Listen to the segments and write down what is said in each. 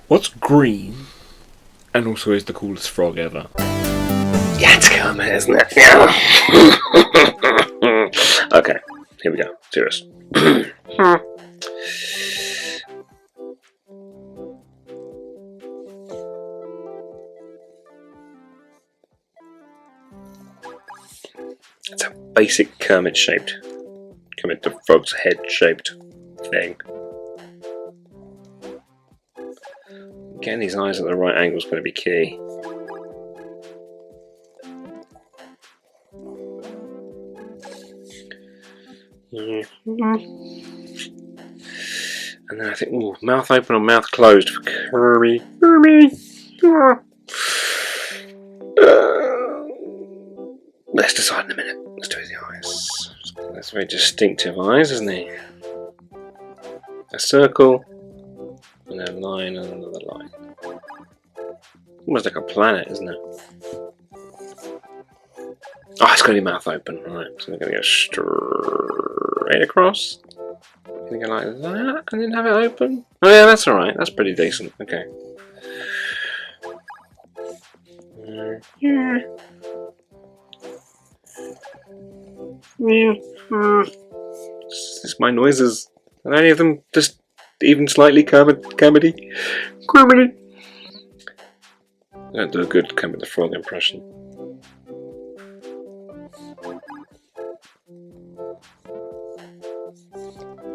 What's green and also is the coolest frog ever? Yeah, it's Kermit, isn't it? Yeah. Okay, here we go. Serious. It's a basic Kermit the Frog's head shaped thing. Getting these eyes at the right angle is going to be key. And then I think, ooh, mouth open or mouth closed for Kirby. Let's decide in a minute. Let's do the eyes. That's very distinctive eyes, isn't he? A circle, and then a line, and another line. Almost like a planet, isn't it? Oh, it's got to be mouth open. Right, so we're going to go straight across. Going to go like that, and then have it open. Oh yeah, that's alright. That's pretty decent. Okay. Is this my noises? Are any of them just even slightly Kermity? I don't do a good Kermit the Frog impression.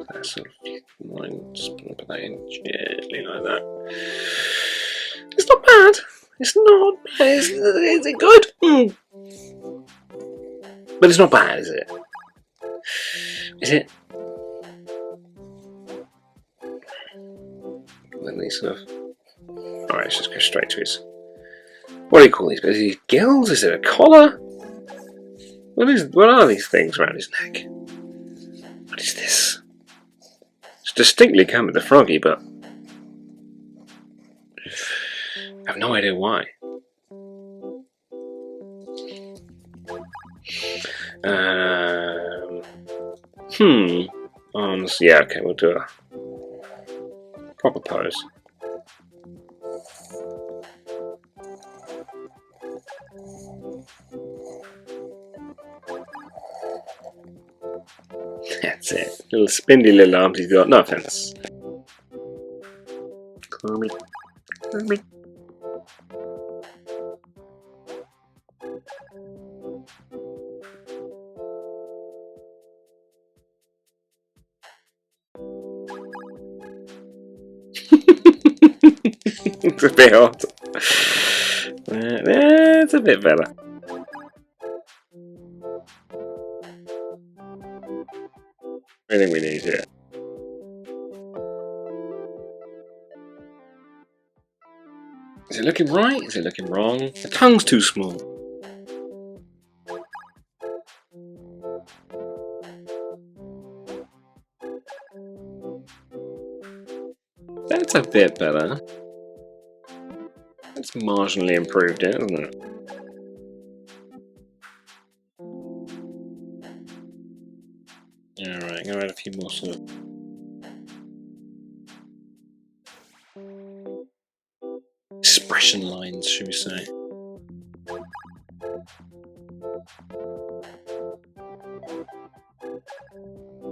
That sort of line, just put that in gently like that. It's not bad. It's not bad. Is it good? Mm. But it's not bad, is it? Is it? Then these sort of. Alright, let's just go straight to his. What do you call these? Is he gills? Is it a collar? What are these things around his neck? What is this? It's distinctly Kermit the Froggy, but I have no idea why. Arms. Yeah, okay, we'll do a proper pose. That's it. Little spindly little arms he's got. No offense. Kermit. Kermit. It's a bit hot. It's a bit better. Everything we need here. Is it looking right? Is it looking wrong? The tongue's too small. That's a bit better. It's marginally improved it, isn't it? Alright, I'm going to add a few more sort of expression lines, should we say.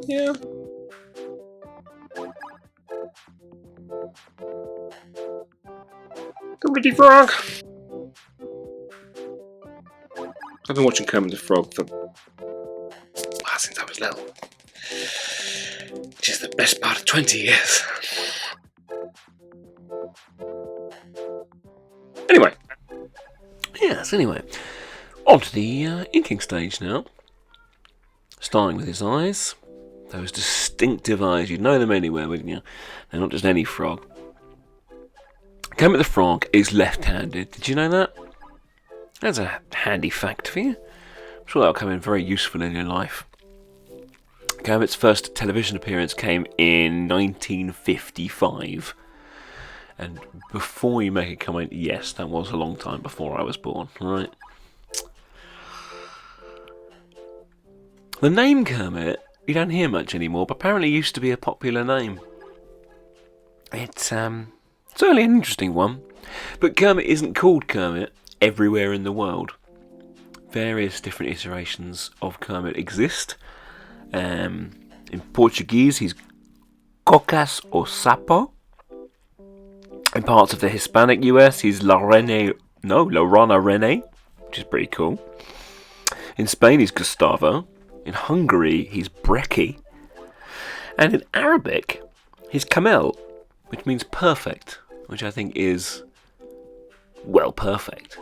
Yeah. Kermit the Frog! I've been watching Kermit the Frog for since I was little. Which is the best part of 20 years. Anyway. Yes, anyway. On to the inking stage now. Starting with his eyes. Those distinctive eyes. You'd know them anywhere, wouldn't you? They're not just any frog. Kermit the Frog is left-handed. Did you know that? That's a handy fact for you. I'm sure that'll come in very useful in your life. Kermit's first television appearance came in 1955. And before you make a comment, yes, that was a long time before I was born, right? The name Kermit, you don't hear much anymore, but apparently used to be a popular name. It's Certainly an interesting one. But Kermit isn't called Kermit everywhere in the world. Various different iterations of Kermit exist. In Portuguese, he's Cocas or Sapo. In parts of the Hispanic US, he's La Rana Rene, which is pretty cool. In Spain, he's Gustavo. In Hungary, he's Breki. And in Arabic, he's Kamel, which means perfect, which I think is, well, perfect.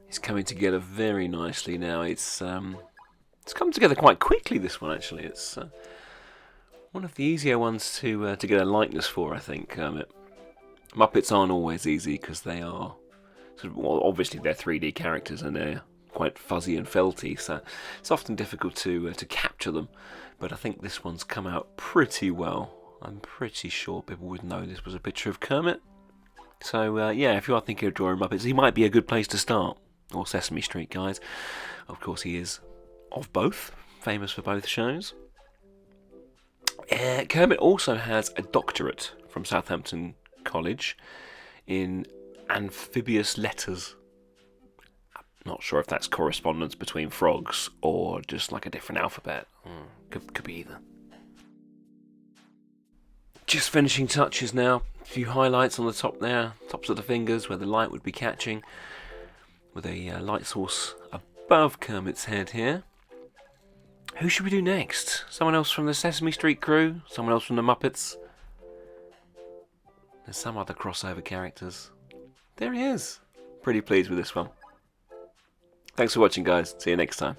It's coming together very nicely now. It's come together quite quickly, this one, actually. It's one of the easier ones to get a likeness for, I think, Kermit. Muppets aren't always easy because they are, obviously they're 3D characters and they're quite fuzzy and felty, so it's often difficult to capture them. But I think this one's come out pretty well. I'm pretty sure people would know this was a picture of Kermit. So yeah, if you are thinking of drawing Muppets, he might be a good place to start. Or Sesame Street, guys. Of course, he is of both, famous for both shows. Kermit also has a doctorate from Southampton College in amphibious letters. I'm not sure if that's correspondence between frogs or just like a different alphabet. Could be either. Just finishing touches now. A few highlights on the top there, tops of the fingers where the light would be catching, with a light source above Kermit's head here. Who should we do next? Someone else from the Sesame Street crew? Someone else from the Muppets? There's some other crossover characters. There he is. Pretty pleased with this one. Thanks for watching, guys. See you next time.